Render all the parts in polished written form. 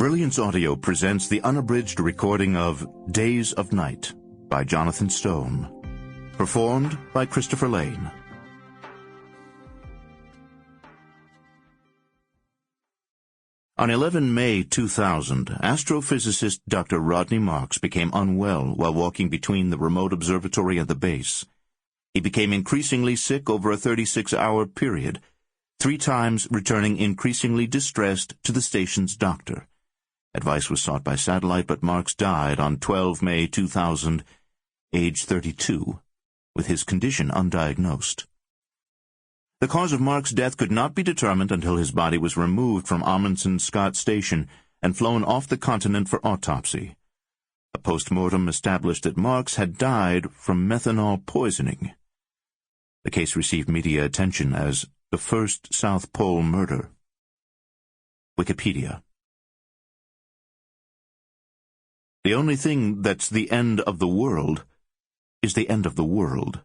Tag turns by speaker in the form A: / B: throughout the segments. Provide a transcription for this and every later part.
A: Brilliance Audio presents the unabridged recording of Days of Night by Jonathan Stone, performed by Christopher Lane. On 11 May 2000, astrophysicist Dr. Rodney Marks became unwell while walking between the remote observatory and the base. He became increasingly sick over a 36-hour period, 3 times returning increasingly distressed to the station's doctor. Advice was sought by satellite, but Marks died on 12 May 2000, age 32, with his condition undiagnosed. The cause of Marks' death could not be determined until his body was removed from Amundsen Scott Station and flown off the continent for autopsy. A post-mortem established that Marks had died from methanol poisoning. The case received media attention as the first South Pole murder. Wikipedia. The only thing that's the end of the world is the end of the world.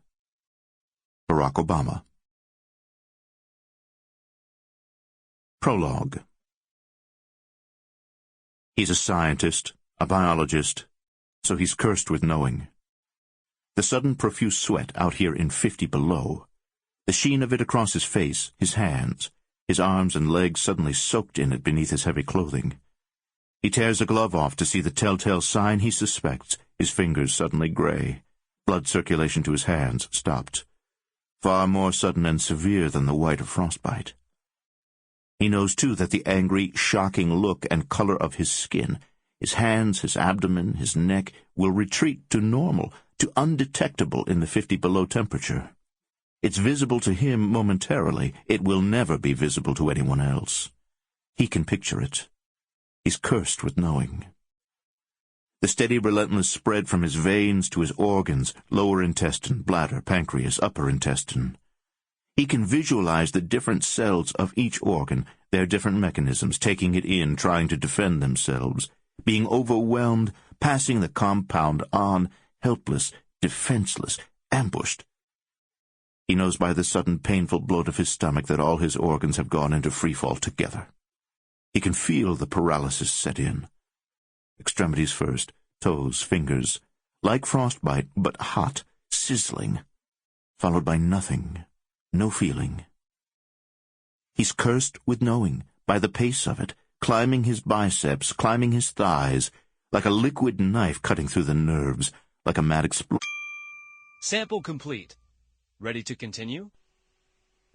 A: Barack Obama. Prologue. He's a scientist, a biologist, so he's cursed with knowing. The sudden profuse sweat out here in 50 below, the sheen of it across his face, his hands, his arms and legs suddenly soaked in it beneath his heavy clothing. He tears a glove off to see the telltale sign he suspects, his fingers suddenly gray. Blood circulation to his hands stopped. Far more sudden and severe than the white of frostbite. He knows, too, that the angry, shocking look and color of his skin, his hands, his abdomen, his neck, will retreat to normal, to undetectable in the 50 below temperature. It's visible to him momentarily. It will never be visible to anyone else. He can picture it. He's cursed with knowing. The steady, relentless spread from his veins to his organs, lower intestine, bladder, pancreas, upper intestine. He can visualize the different cells of each organ, their different mechanisms, taking it in, trying to defend themselves, being overwhelmed, passing the compound on, helpless, defenseless, ambushed. He knows by the sudden painful bloat of his stomach that all his organs have gone into freefall together. He can feel the paralysis set in. Extremities first, toes, fingers, like frostbite, but hot, sizzling, followed by nothing, no feeling. He's cursed with knowing, by the pace of it, climbing his biceps, climbing his thighs, like a liquid knife cutting through the nerves, like a mad explosion.
B: Sample complete. Ready to continue?